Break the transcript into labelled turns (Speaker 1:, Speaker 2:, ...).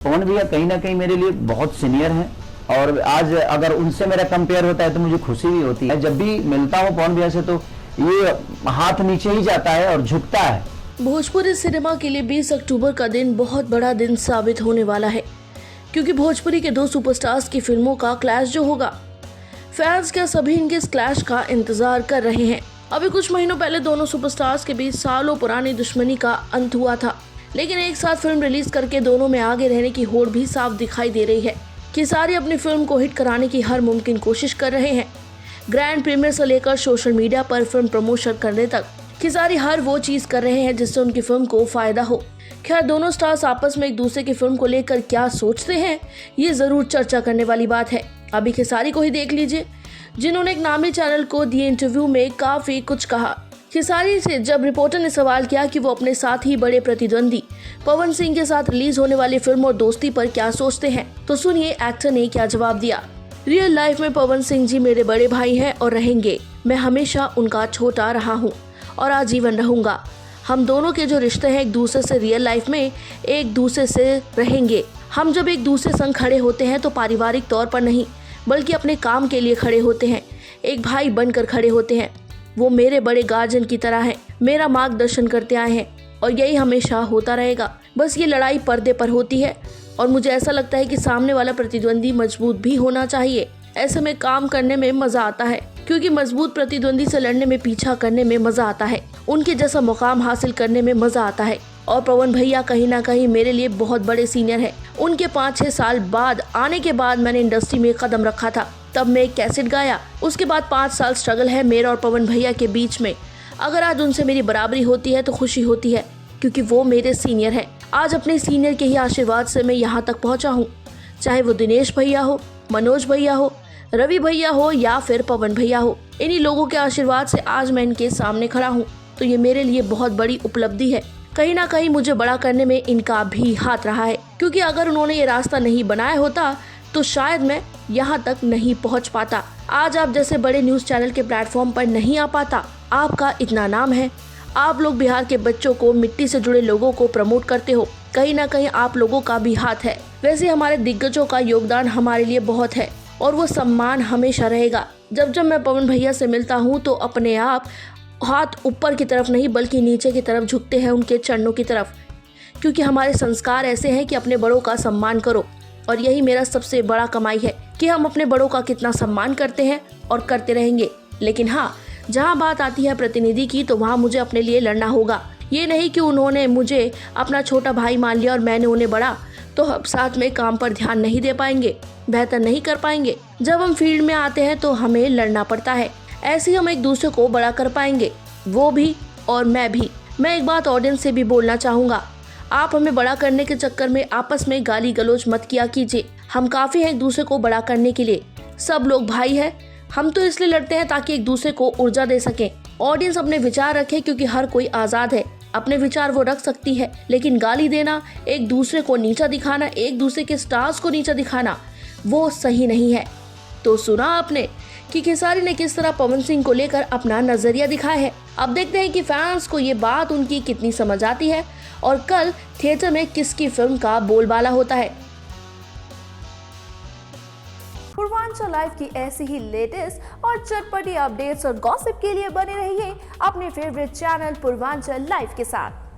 Speaker 1: पवन भैया कहीं ना कहीं मेरे लिए बहुत सीनियर हैं और आज अगर उनसे मेरा कंपेयर होता है तो मुझे खुशी भी होती है। जब भी मिलता हूँ पवन भैया से तो ये हाथ नीचे ही जाता है और झुकता है।
Speaker 2: भोजपुरी सिनेमा के लिए 20 अक्टूबर का दिन बहुत बड़ा दिन साबित होने वाला है, क्योंकि भोजपुरी के दो सुपरस्टार्स की फिल्मों का क्लैश जो होगा, फैंस क्या सभी इनके इस क्लैश का इंतजार कर रहे हैं। अभी कुछ महीनों पहले दोनों सुपरस्टार्स के बीच सालों पुरानी दुश्मनी का अंत हुआ था, लेकिन एक साथ फिल्म रिलीज करके दोनों में आगे रहने की होड़ भी साफ दिखाई दे रही है। खेसारी अपनी फिल्म को हिट कराने की हर मुमकिन कोशिश कर रहे हैं। ग्रैंड प्रीमियर से लेकर सोशल मीडिया पर फिल्म प्रमोशन करने तक खेसारी हर वो चीज कर रहे हैं जिससे उनकी फिल्म को फायदा हो। खैर, दोनों स्टार्स आपस में एक दूसरे की फिल्म को लेकर क्या सोचते हैं, ये जरूर चर्चा करने वाली बात है। अभी खेसारी को ही देख लीजिए, जिन्होंने एक नामी चैनल को दिए इंटरव्यू में काफी कुछ कहा। खेसारी से जब रिपोर्टर ने सवाल किया कि वो अपने साथ ही बड़े प्रतिद्वंदी पवन सिंह के साथ रिलीज होने वाली फिल्म और दोस्ती पर क्या सोचते हैं, तो सुनिए एक्टर ने क्या जवाब दिया। रियल लाइफ में पवन सिंह जी मेरे बड़े भाई हैं और रहेंगे। मैं हमेशा उनका छोटा रहा हूँ और आजीवन रहूंगा। हम दोनों के जो रिश्ते हैं एक दूसरे से रियल लाइफ में एक दूसरे से रहेंगे। हम जब एक दूसरे संग खड़े होते हैं तो पारिवारिक तौर पर नहीं, बल्कि अपने काम के लिए खड़े होते हैं, एक भाई बनकर खड़े होते हैं। वो मेरे बड़े गार्जियन की तरह हैं, मेरा मार्गदर्शन करते आए हैं और यही हमेशा होता रहेगा। बस ये लड़ाई पर्दे पर होती है और मुझे ऐसा लगता है कि सामने वाला प्रतिद्वंदी मजबूत भी होना चाहिए। ऐसे में काम करने में मजा आता है, क्योंकि मजबूत प्रतिद्वंदी से लड़ने में, पीछा करने में मजा आता है, उनके जैसा मुकाम हासिल करने में मजा आता है। और पवन भैया कहीं ना कहीं मेरे लिए बहुत बड़े सीनियर हैं। उनके 5-6 साल बाद आने के बाद मैंने इंडस्ट्री में कदम रखा था, तब मैं एक कैसेट गाया। उसके बाद 5 साल स्ट्रगल है मेरा और पवन भैया के बीच में। अगर आज उनसे मेरी बराबरी होती है तो खुशी होती है, क्योंकि वो मेरे सीनियर हैं। आज अपने सीनियर के ही आशीर्वाद से मैं यहाँ तक पहुँचा हूँ, चाहे वो दिनेश भैया हो, मनोज भैया हो, रवि भैया हो या फिर पवन भैया हो। इन्हीं लोगों के आशीर्वाद से आज मैं इनके सामने खड़ा हूँ, तो ये मेरे लिए बहुत बड़ी उपलब्धि है। कहीं ना कहीं मुझे बड़ा करने में इनका भी हाथ रहा है, क्योंकि अगर उन्होंने ये रास्ता नहीं बनाया होता तो शायद मैं यहाँ तक नहीं पहुँच पाता। आज आप जैसे बड़े न्यूज चैनल के प्लेटफॉर्म पर नहीं आ पाता। आपका इतना नाम है, आप लोग बिहार के बच्चों को, मिट्टी से जुड़े लोगों को प्रमोट करते हो, कहीं ना कहीं आप लोगों का भी हाथ है। वैसे हमारे दिग्गजों का योगदान हमारे लिए बहुत है और वो सम्मान हमेशा रहेगा। जब जब मैं पवन भैया से मिलता हूँ तो अपने आप हाथ ऊपर की तरफ नहीं बल्कि नीचे की तरफ झुकते हैं, उनके चरणों की तरफ, क्योंकि हमारे संस्कार ऐसे हैं कि अपने बड़ों का सम्मान करो। और यही मेरा सबसे बड़ा कमाई है कि हम अपने बड़ों का कितना सम्मान करते हैं और करते रहेंगे। लेकिन हाँ, जहाँ बात आती है प्रतिनिधि की, तो वहाँ मुझे अपने लिए लड़ना होगा। ये नहीं कि उन्होंने मुझे अपना छोटा भाई मान लिया और मैंने उन्हें बड़ा, तो हम साथ में काम पर ध्यान नहीं दे पाएंगे, बेहतर नहीं कर पाएंगे। जब हम फील्ड में आते हैं तो हमें लड़ना पड़ता है, ऐसे ही हम एक दूसरे को बड़ा कर पाएंगे, वो भी और मैं भी। मैं एक बात ऑडियंस से भी बोलना चाहूँगा, आप हमें बड़ा करने के चक्कर में आपस में गाली गलौज मत किया कीजिए। हम काफ़ी हैं एक दूसरे को बड़ा करने के लिए, सब लोग भाई हैं। हम तो इसलिए लड़ते हैं ताकि एक दूसरे को ऊर्जा दे सकें। ऑडियंस अपने विचार रखे, क्योंकि हर कोई आज़ाद है, अपने विचार वो रख सकती है, लेकिन गाली देना, एक दूसरे को नीचा दिखाना, एक दूसरे के स्टार्स को नीचा दिखाना, वो सही नहीं है। तो सुना आपने कि खेसारी ने किस तरह पवन सिंह को लेकर अपना नजरिया दिखाया है। अब देखते हैं कि फैंस को ये बात उनकी कितनी समझ आती है और कल थिएटर में किसकी फिल्म का बोलबाला होता है।
Speaker 3: पूर्वांचल लाइव की ऐसी ही लेटेस्ट और चटपटी अपडेट्स और गॉसिप के लिए बने रहिए अपने फेवरेट चैनल पूर्वांचल लाइव के साथ।